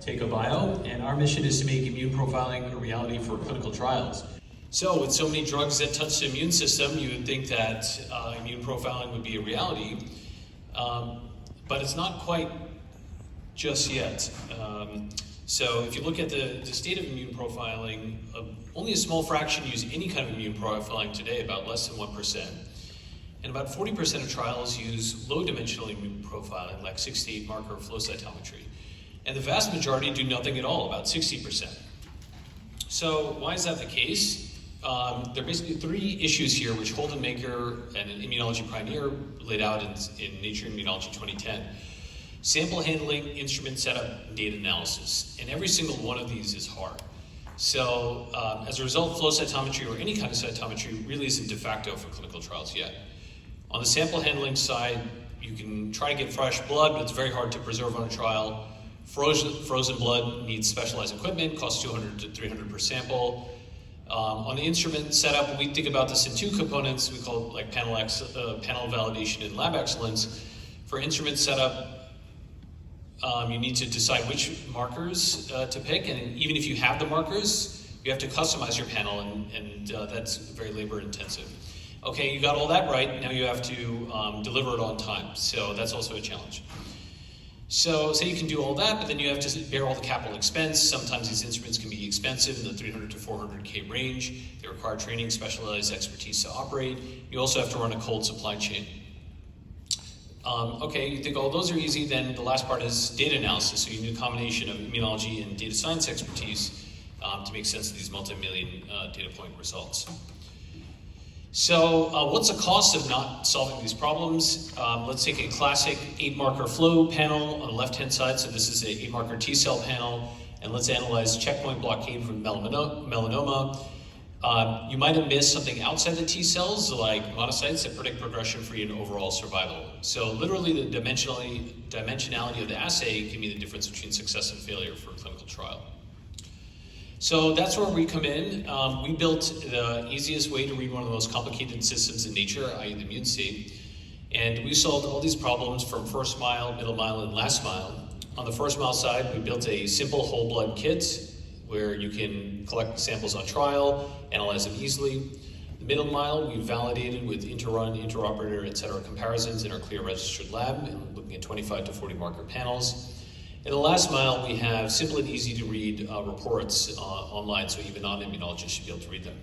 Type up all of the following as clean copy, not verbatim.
Teiko Bio, and our mission is to make immune profiling a reality for clinical trials. So with so many drugs that touch the immune system, you would think that immune profiling would be a reality, but it's not quite just yet. So if you look at the state of immune profiling, only a small fraction use any kind of immune profiling today, about less than 1%. And about 40% of trials use low-dimensional immune profiling, like 68 marker flow cytometry. And the vast majority do nothing at all, about 60%. So why is that the case? There are basically three issues here which Holden Maker and an immunology pioneer laid out in Nature Immunology 2010. Sample handling, instrument setup, and data analysis. And every single one of these is hard. So as a result, flow cytometry or any kind of cytometry really isn't de facto for clinical trials yet. On the sample handling side, you can try to get fresh blood, but it's very hard to preserve on a trial. Frozen blood needs specialized equipment, costs $200 to $300 per sample. On the instrument setup, we think about this in two components. We call it like panel validation and lab excellence. For instrument setup, you need to decide which markers to pick, and even if you have the markers, you have to customize your panel, and that's very labor intensive. Okay, you got all that right, now you have to deliver it on time, so that's also a challenge. So say you can do all that, but then you have to bear all the capital expense. Sometimes these instruments can be expensive in the 300 to 400K range. They require training, specialized expertise to operate. You also have to run a cold supply chain. Okay, you think all those are easy, then the last part is data analysis. So you need a combination of immunology and data science expertise to make sense of these multi-million data point results. So what's the cost of not solving these problems? Let's take a classic 8-marker flow panel on the left-hand side. So this is a 8-marker T-cell panel, and let's analyze checkpoint blockade from melanoma. You might have missed something outside the T-cells, like monocytes that predict progression-free and overall survival. So literally the dimensionality of the assay can be the difference between success and failure for a clinical trial. So that's where we come in. We built the easiest way to read one of the most complicated systems in nature, i.e. the immune state. And we solved all these problems from first mile, middle mile, and last mile. On the first mile side, we built a simple whole blood kit where you can collect samples on trial, analyze them easily. The middle mile, we validated with inter-run, inter-operator, et cetera, comparisons in our CLIA registered lab, and looking at 25 to 40 marker panels. In the last mile, we have simple and easy to read reports online, so even non-immunologists should be able to read them.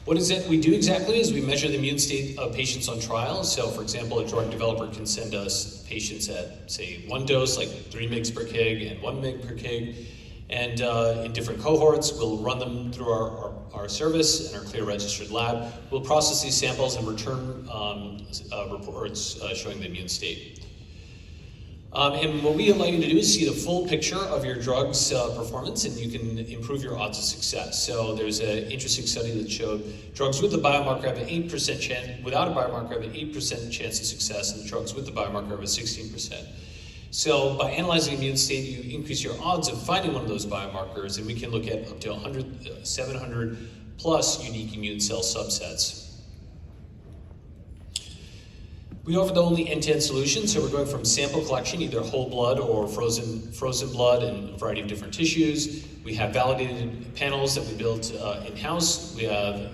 What is it we do exactly is we measure the immune state of patients on trial. So for example, a drug developer can send us patients at, say, one dose, like 3 mg per kg and 1 mg per kg. And in different cohorts, we'll run them through our service and our CLIA registered lab. We'll process these samples and return reports showing the immune state. And what we allow you to do is see the full picture of your drug's performance, and you can improve your odds of success. So there's an interesting study that showed drugs with the biomarker have an 8% chance, without a biomarker have an 8% chance of success, and the drugs with the biomarker have a 16%. So by analyzing the immune state, you increase your odds of finding one of those biomarkers, and we can look at up to 700 plus unique immune cell subsets. We offer the only end-to-end solution, so we're going from sample collection, either whole blood or frozen blood in a variety of different tissues. We have validated panels that we built in-house. We have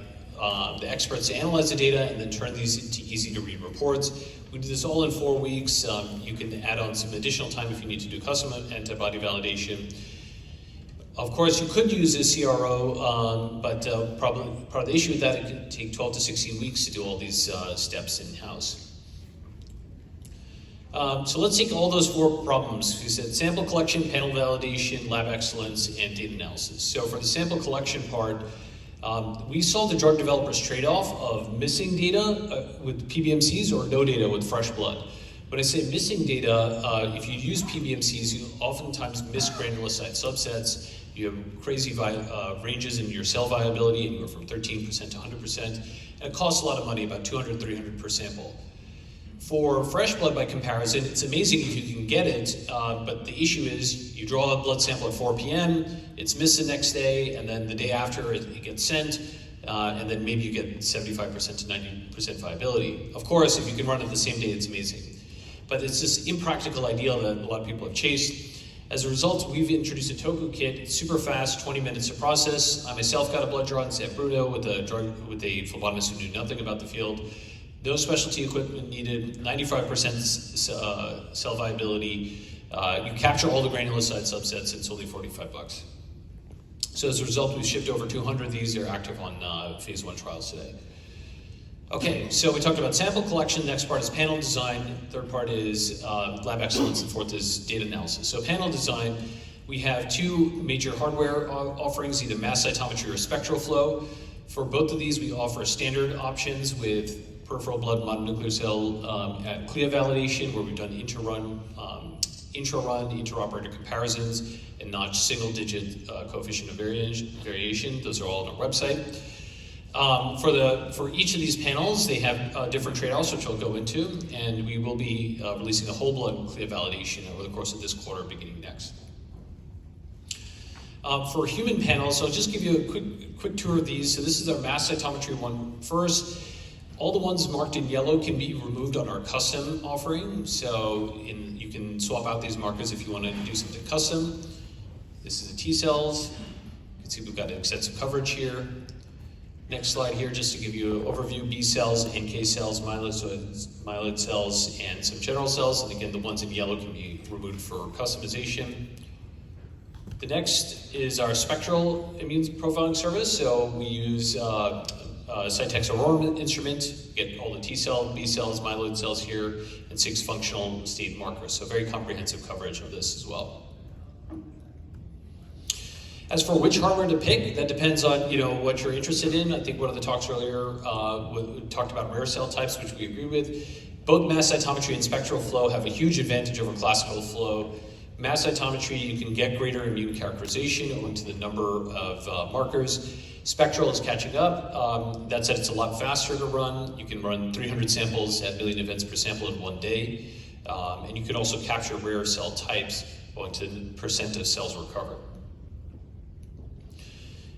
the experts to analyze the data and then turn these into easy-to-read reports. We do this all in 4 weeks. You can add on some additional time if you need to do custom antibody validation. Of course, you could use a CRO, but probably part of the issue with that, it could take 12 to 16 weeks to do all these steps in-house. So let's take all those 4 problems. We said sample collection, panel validation, lab excellence, and data analysis. So for the sample collection part, we solved the drug developer's trade-off of missing data with PBMCs or no data with fresh blood. When I say missing data, if you use PBMCs, you oftentimes miss granulocyte subsets. You have crazy ranges in your cell viability, anywhere from 13% to 100%, and it costs a lot of money, about $200, $300 per sample. For fresh blood, by comparison, it's amazing if you can get it, but the issue is you draw a blood sample at 4 p.m., it's missed the next day, and then the day after it gets sent, and then maybe you get 75% to 90% viability. Of course, if you can run it the same day, it's amazing. But it's this impractical ideal that a lot of people have chased. As a result, we've introduced a TokuKit. It's super fast, 20 minutes to process. I myself got a blood draw in San Bruno with a phlebotomist who knew nothing about the field. No specialty equipment needed, 95% cell viability. You capture all the granulocyte subsets, it's only $45. So as a result, we've shipped over 200 of these. They're active on phase 1 trials today. Okay, so we talked about sample collection. Next part is panel design. Third part is lab excellence. And fourth is data analysis. So panel design, we have two major hardware offerings, either mass cytometry or spectral flow. For both of these, we offer standard options with peripheral blood mononuclear cell CLIA validation, where we've done intra-run, inter-operator comparisons, and not single-digit coefficient of variation. Those are all on our website. For each of these panels, they have different trade-offs, which I'll go into, and we will be releasing a whole blood CLIA validation over the course of this quarter, beginning next. For human panels, I'll just give you a quick tour of these. So this is our mass cytometry one first. All the ones marked in yellow can be removed on our custom offering. So you can swap out these markers if you want to do something custom. This is the T cells. You can see we've got extensive coverage here. Next slide here, just to give you an overview: B cells, NK cells, myeloid cells, and some general cells. And again, the ones in yellow can be removed for customization. The next is our spectral immune profiling service. So we use Cytek's Aurora instrument, get all the T cell, B cells, myeloid cells here, and 6 functional state markers. So very comprehensive coverage of this as well. As for which hardware to pick, that depends on what you're interested in. I think one of the talks earlier talked about rare cell types, which we agree with. Both mass cytometry and spectral flow have a huge advantage over classical flow. Mass cytometry, you can get greater immune characterization owing to the number of markers. Spectral is catching up. That said, it's a lot faster to run. You can run 300 samples at 1 million events per sample in 1 day. And you can also capture rare cell types owing to the percent of cells recovered.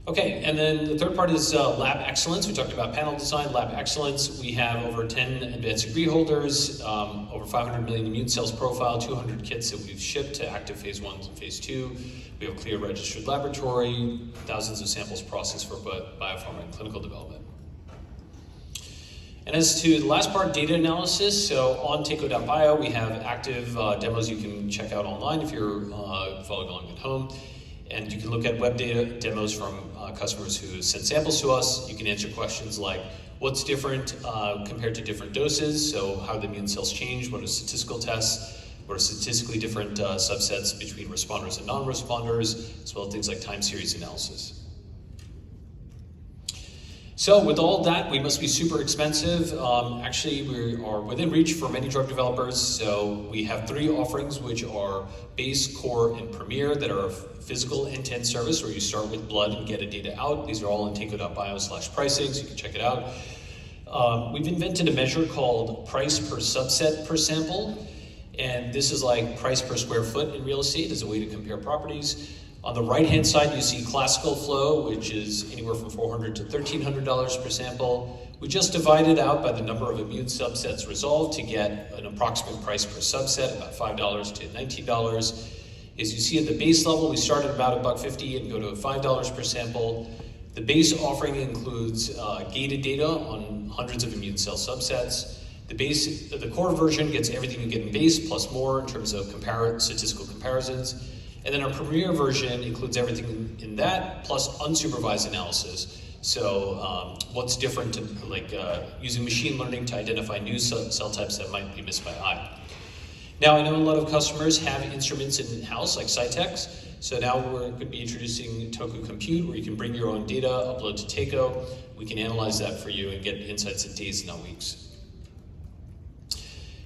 Okay, and then the third part is lab excellence. We talked about panel design, lab excellence. We have over 10 advanced degree holders, over 500 million immune cells profiled, 200 kits that we've shipped to active phase 1 and phase 2. We have a clear registered laboratory, thousands of samples processed for biopharma and clinical development. And as to the last part, data analysis. So on Teiko Bio, we have active demos you can check out online if you're following along at home. And you can look at web data demos from customers who send samples to us. You can answer questions like, what's different compared to different doses? So how the immune cells change, what are statistical tests, what are statistically different subsets between responders and non-responders, as well as things like time series analysis. So with all that, we must be super expensive. Actually, we are within reach for many drug developers. So we have 3 offerings, which are Base, Core, and Premier, that are a physical end-to-end service where you start with blood and get a data out. These are all in Teiko.bio/pricing, so you can check it out. We've invented a measure called price per subset per sample. And this is like price per square foot in real estate as a way to compare properties. On the right-hand side, you see classical flow, which is anywhere from $400 to $1,300 per sample. We just divided out by the number of immune subsets resolved to get an approximate price per subset, about $5 to $19. As you see at the base level, we start at about $1.50 and go to $5 per sample. The base offering includes gated data on hundreds of immune cell subsets. The core version gets everything you get in base plus more in terms of statistical comparisons. And then our Premier version includes everything in that, plus unsupervised analysis. So what's different to using machine learning to identify new cell types that might be missed by eye. Now, I know a lot of customers have instruments in-house, like Cytek's. So now we're going to be introducing Toku Compute, where you can bring your own data, upload to Teiko. We can analyze that for you and get insights in days, not weeks.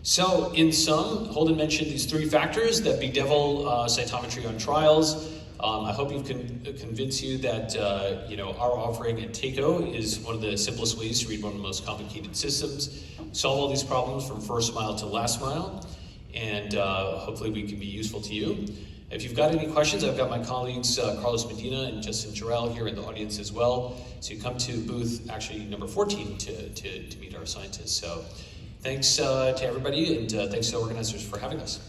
So in sum, Holden mentioned these 3 factors that bedevil cytometry on trials. I hope you've convinced you that our offering at Teiko is one of the simplest ways to read one of the most complicated systems, solve all these problems from first mile to last mile, and hopefully we can be useful to you. If you've got any questions, I've got my colleagues Carlos Medina and Justin Jarrell here in the audience as well. So you come to booth actually number 14 to meet our scientists. So thanks to everybody, and thanks to the organizers for having us.